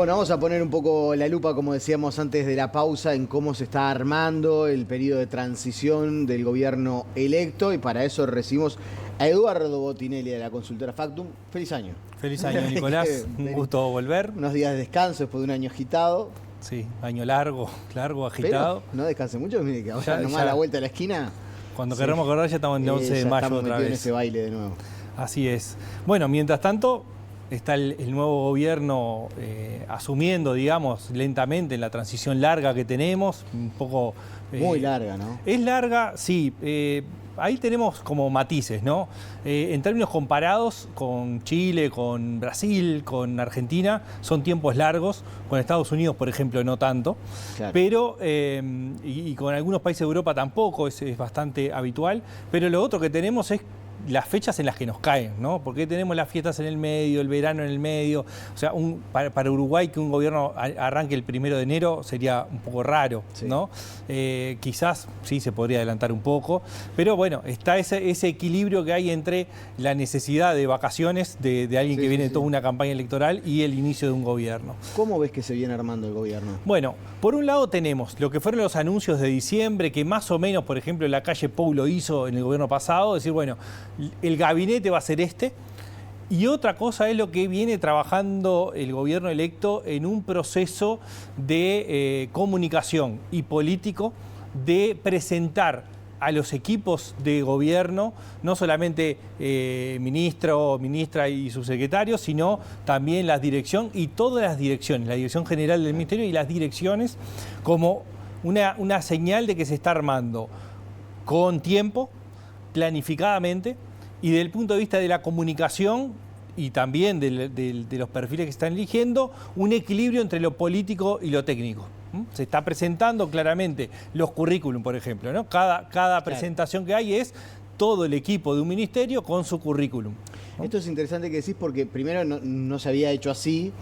Bueno, vamos a poner un poco la lupa, como decíamos antes de la pausa, en cómo se está armando el periodo de transición del gobierno electo, y para eso recibimos a Eduardo Botinelli de la consultora Factum. ¡Feliz año! Feliz año, Nicolás. Un gusto volver. Unos días de descanso después de un año agitado. Sí, año largo, agitado. Pero no descanse mucho, mire que ahora nomás a la vuelta de la esquina. Cuando queremos acordar ya estamos en el 11 de mayo otra vez. En ese baile de nuevo. Así es. Bueno, mientras tanto está el nuevo gobierno asumiendo, digamos, lentamente en la transición larga que tenemos, un poco... Muy larga, ¿no? Es larga, sí. Ahí tenemos como matices, ¿no? En términos comparados con Chile, con Brasil, con Argentina, son tiempos largos. Con Estados Unidos, por ejemplo, no tanto. Claro. Pero, y con algunos países de Europa tampoco, es bastante habitual. Pero lo otro que tenemos es las fechas en las que nos caen, ¿no? Porque tenemos las fiestas en el medio, el verano en el medio. O sea, para Uruguay que un gobierno arranque el 1 de enero sería un poco raro, sí, ¿no? Quizás sí se podría adelantar un poco, pero bueno, está ese equilibrio que hay entre la necesidad de vacaciones de alguien que viene de toda una campaña electoral y el inicio de un gobierno. ¿Cómo ves que se viene armando el gobierno? Bueno, por un lado tenemos lo que fueron los anuncios de diciembre, que más o menos, por ejemplo, la calle Pou lo hizo en el gobierno pasado, decir, bueno, el gabinete va a ser este. Y otra cosa es lo que viene trabajando el gobierno electo en un proceso de comunicación y político de presentar a los equipos de gobierno, no solamente ministro, ministra y subsecretarios, sino también la dirección y todas las direcciones, la dirección general del ministerio y las direcciones, como una señal de que se está armando con tiempo, planificadamente, y desde el punto de vista de la comunicación y también de los perfiles que están eligiendo, un equilibrio entre lo político y lo técnico. Se está presentando claramente los currículum, por ejemplo, ¿no? Cada presentación que hay es todo el equipo de un ministerio con su currículum, ¿no? Esto es interesante que decís porque primero no se había hecho así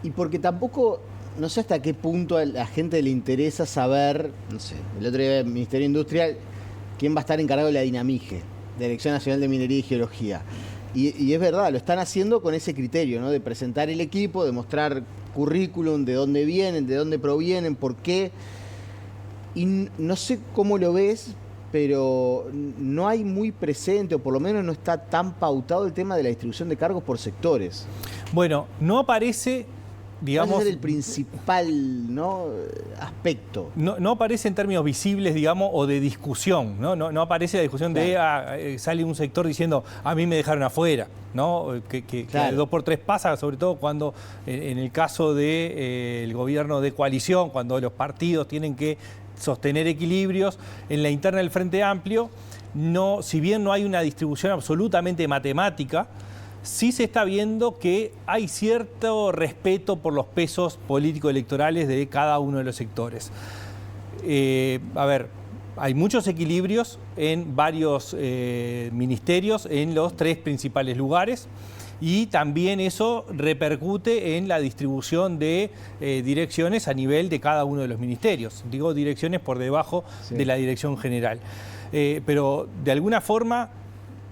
y porque tampoco, no sé hasta qué punto a la gente le interesa saber, no sé, el otro día del Ministerio de Industria, quién va a estar encargado de la Dinamige, de Dirección Nacional de Minería y Geología. Y es verdad, lo están haciendo con ese criterio, ¿no? De presentar el equipo, de mostrar currículum, de dónde vienen, de dónde provienen, por qué. Y no sé cómo lo ves, pero no hay muy presente, o por lo menos no está tan pautado el tema de la distribución de cargos por sectores. Bueno, no aparece, digamos, ser el principal, ¿no?, aspecto. No aparece en términos visibles, digamos, o de discusión, ¿no? No aparece la discusión de sale un sector diciendo a mí me dejaron afuera, ¿no? Que el 2x3 pasa, sobre todo cuando en el caso del gobierno de coalición, cuando los partidos tienen que sostener equilibrios, en la interna del Frente Amplio, si bien no hay una distribución absolutamente matemática, sí se está viendo que hay cierto respeto por los pesos político-electorales de cada uno de los sectores. A ver, hay muchos equilibrios en varios ministerios en los 3 principales lugares y también eso repercute en la distribución de direcciones a nivel de cada uno de los ministerios. Digo direcciones por debajo de la dirección general. Pero de alguna forma,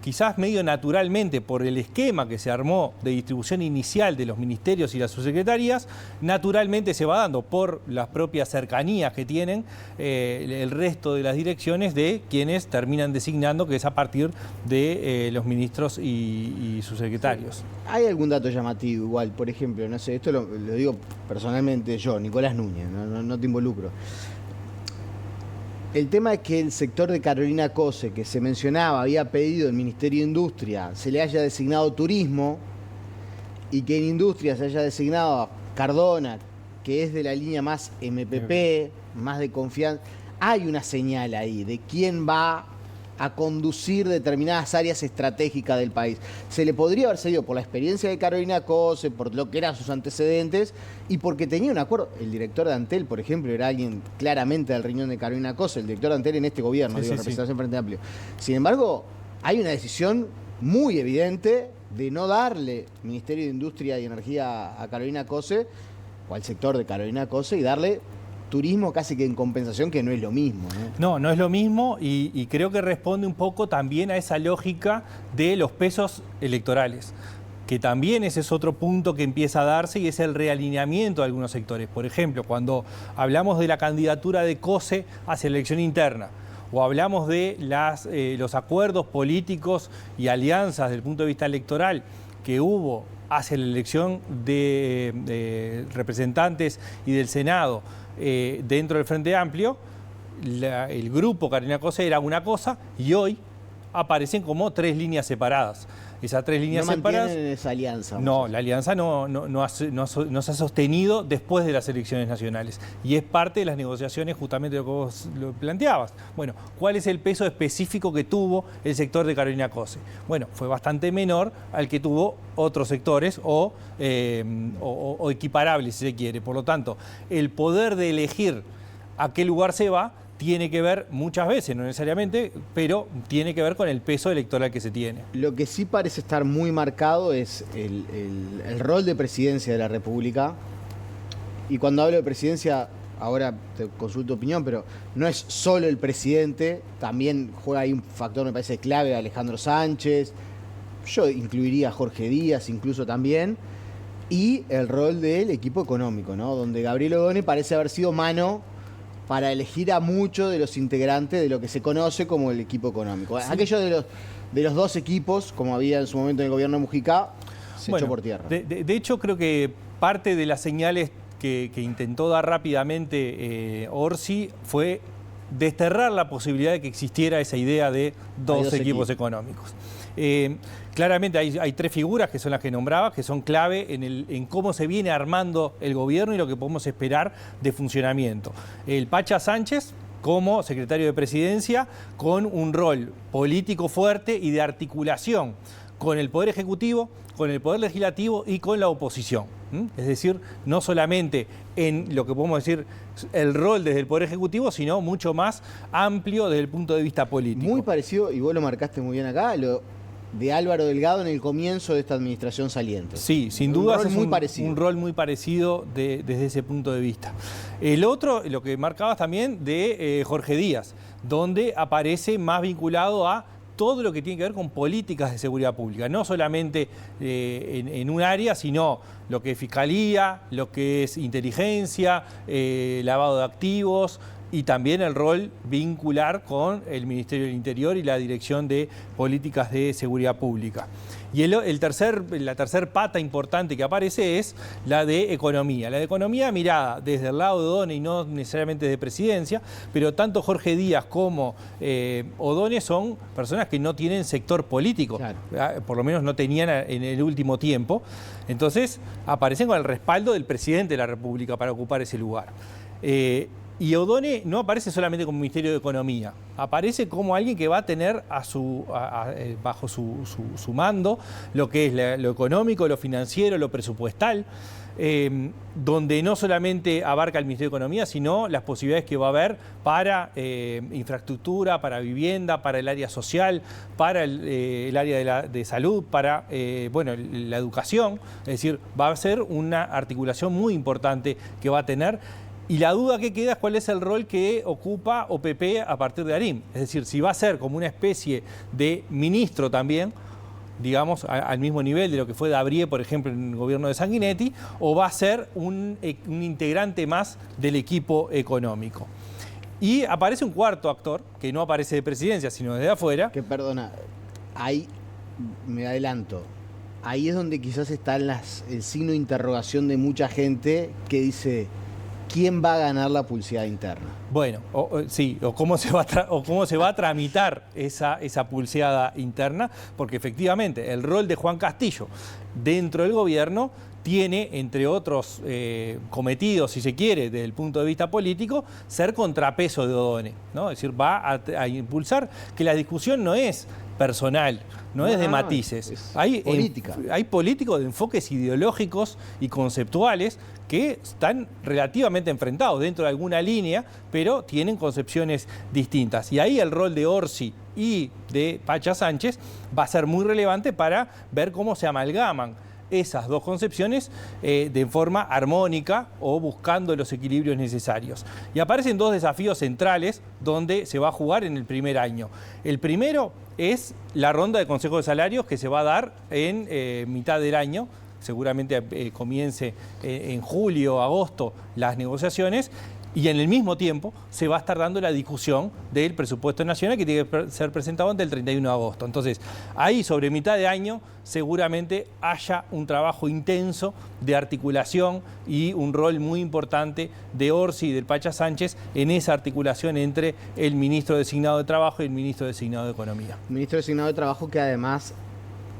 quizás medio naturalmente por el esquema que se armó de distribución inicial de los ministerios y las subsecretarías, naturalmente se va dando por las propias cercanías que tienen el resto de las direcciones de quienes terminan designando, que es a partir de los ministros y subsecretarios. Sí. ¿Hay algún dato llamativo igual? Por ejemplo, no sé, esto lo digo personalmente yo, Nicolás Núñez, no te involucro. El tema es que el sector de Carolina Cose, que se mencionaba, había pedido el Ministerio de Industria, se le haya designado turismo, y que en Industria se haya designado a Cardona, que es de la línea más MPP, más de confianza. Hay una señal ahí de quién va a conducir determinadas áreas estratégicas del país. Se le podría haber seguido por la experiencia de Carolina Cose, por lo que eran sus antecedentes y porque tenía un acuerdo. El director de Antel, por ejemplo, era alguien claramente del riñón de Carolina Cose, el director de Antel en este gobierno, representación Frente Amplio. Sin embargo, hay una decisión muy evidente de no darle Ministerio de Industria y Energía a Carolina Cose o al sector de Carolina Cose y darle turismo casi que en compensación, que no es lo mismo, ¿no? No es lo mismo y creo que responde un poco también a esa lógica de los pesos electorales. que también ese es otro punto que empieza a darse y es el realineamiento de algunos sectores. Por ejemplo, cuando hablamos de la candidatura de COSE hacia la elección interna, o hablamos de los acuerdos políticos y alianzas desde el punto de vista electoral que hubo hacia la elección de representantes y del Senado dentro del Frente Amplio, el grupo Carolina Cose era una cosa y hoy aparecen como 3 líneas separadas. Esas 3 líneas separadas... No mantienen esa alianza. No, la alianza no se ha sostenido después de las elecciones nacionales. Y es parte de las negociaciones justamente de lo que vos lo planteabas. Bueno, ¿cuál es el peso específico que tuvo el sector de Carolina Cose? Bueno, fue bastante menor al que tuvo otros sectores o equiparables, si se quiere. Por lo tanto, el poder de elegir a qué lugar se va tiene que ver muchas veces, no necesariamente, pero tiene que ver con el peso electoral que se tiene. Lo que sí parece estar muy marcado es el rol de presidencia de la República. Y cuando hablo de presidencia, ahora te consulto opinión, pero no es solo el presidente, también juega ahí un factor, me parece, clave, Alejandro Sánchez, yo incluiría a Jorge Díaz incluso también, y el rol del equipo económico, ¿no? Donde Gabriel Odone parece haber sido mano para elegir a muchos de los integrantes de lo que se conoce como el equipo económico. Sí. Aquello de los 2 equipos, como había en su momento en el gobierno de Mujica, se echó por tierra. De hecho, creo que parte de las señales que intentó dar rápidamente Orsi fue desterrar la posibilidad de que existiera esa idea de dos equipos económicos. Claramente hay 3 figuras que son las que nombraba, que son clave en cómo se viene armando el gobierno y lo que podemos esperar de funcionamiento. El Pacha Sánchez como secretario de Presidencia, con un rol político fuerte y de articulación con el Poder Ejecutivo, con el Poder Legislativo y con la oposición. Es decir, no solamente en lo que podemos decir el rol desde el Poder Ejecutivo, sino mucho más amplio desde el punto de vista político. Muy parecido, y vos lo marcaste muy bien acá, lo de Álvaro Delgado en el comienzo de esta administración saliente. Sí, sin duda es un rol muy parecido desde ese punto de vista. El otro, lo que marcabas también, de Jorge Díaz, donde aparece más vinculado a todo lo que tiene que ver con políticas de seguridad pública, no solamente en un área, sino lo que es fiscalía, lo que es inteligencia, lavado de activos, y también el rol vincular con el Ministerio del Interior y la Dirección de Políticas de Seguridad Pública. Y la tercer pata importante que aparece es la de economía. La de economía mirada desde el lado de Odone y no necesariamente de presidencia, pero tanto Jorge Díaz como Odone son personas que no tienen sector político, claro. Por lo menos no tenían en el último tiempo. Entonces aparecen con el respaldo del presidente de la República para ocupar ese lugar. Y Odone no aparece solamente como Ministerio de Economía, aparece como alguien que va a tener bajo su mando lo que es lo económico, lo financiero, lo presupuestal, donde no solamente abarca el Ministerio de Economía, sino las posibilidades que va a haber para infraestructura, para vivienda, para el área social, para el área de salud, para la educación. Es decir, va a ser una articulación muy importante que va a tener. Y la duda que queda es cuál es el rol que ocupa OPP a partir de Arim. Es decir, si va a ser como una especie de ministro también, digamos, al mismo nivel de lo que fue Dabrié, por ejemplo, en el gobierno de Sanguinetti, o va a ser un integrante más del equipo económico. Y aparece un cuarto actor, que no aparece de presidencia, sino desde afuera. Que perdona, ahí me adelanto. Ahí es donde quizás está el signo de interrogación de mucha gente que dice: ¿quién va a ganar la pulseada interna? Bueno, o cómo se va a tramitar esa pulseada interna, porque efectivamente el rol de Juan Castillo dentro del gobierno tiene, entre otros cometidos, si se quiere, desde el punto de vista político, ser contrapeso de Odone, ¿no? Es decir, va a impulsar que la discusión no es personal, no es de matices. Hay políticos de enfoques ideológicos y conceptuales que están relativamente enfrentados dentro de alguna línea, pero tienen concepciones distintas. Y ahí el rol de Orsi y de Pacha Sánchez va a ser muy relevante para ver cómo se amalgaman esas dos concepciones de forma armónica o buscando los equilibrios necesarios. Y aparecen dos desafíos centrales donde se va a jugar en el primer año. El primero es la ronda de Consejo de Salarios que se va a dar en mitad del año. Seguramente comience en julio, agosto las negociaciones. Y en el mismo tiempo se va a estar dando la discusión del presupuesto nacional que tiene que ser presentado antes del 31 de agosto. Entonces, ahí sobre mitad de año seguramente haya un trabajo intenso de articulación y un rol muy importante de Orsi y del Pacha Sánchez en esa articulación entre el ministro designado de Trabajo y el ministro designado de Economía. El ministro designado de Trabajo que además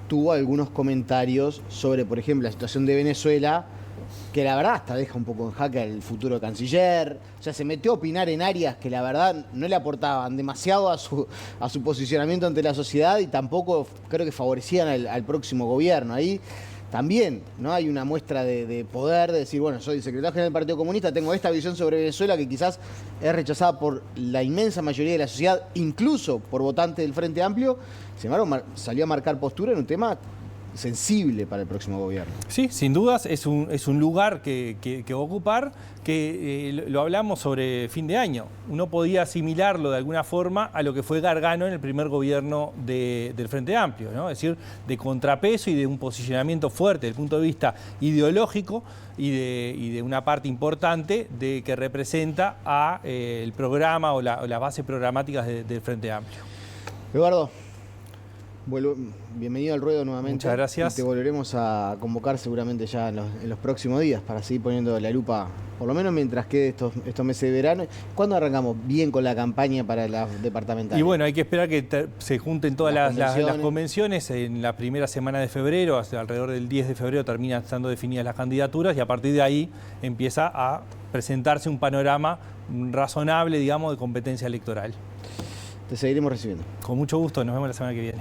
tuvo algunos comentarios sobre, por ejemplo, la situación de Venezuela, que la verdad hasta deja un poco en jaque al futuro canciller. O sea, se metió a opinar en áreas que la verdad no le aportaban demasiado a su posicionamiento ante la sociedad y tampoco creo que favorecían al próximo gobierno. Ahí también no hay una muestra de poder, de decir, bueno, soy secretario general del Partido Comunista, tengo esta visión sobre Venezuela que quizás es rechazada por la inmensa mayoría de la sociedad, incluso por votantes del Frente Amplio. Sin embargo, salió a marcar postura en un tema sensible para el próximo gobierno. Sí, sin dudas es un lugar que va a ocupar, que lo hablamos sobre fin de año. Uno podía asimilarlo de alguna forma a lo que fue Gargano en el primer gobierno del Frente Amplio, ¿no? Es decir, de contrapeso y de un posicionamiento fuerte desde el punto de vista ideológico y de una parte importante de que representa a el programa o las bases programáticas del Frente Amplio. Eduardo, bienvenido al ruedo nuevamente. Muchas gracias. Y te volveremos a convocar seguramente ya en los próximos días para seguir poniendo la lupa, por lo menos mientras quede estos meses de verano. ¿Cuándo arrancamos bien con la campaña para las departamentales? Y bueno, hay que esperar que se junten todas las convenciones en la primera semana de febrero, hasta alrededor del 10 de febrero terminan estando definidas las candidaturas y a partir de ahí empieza a presentarse un panorama razonable, digamos, de competencia electoral. Te seguiremos recibiendo. Con mucho gusto, nos vemos la semana que viene.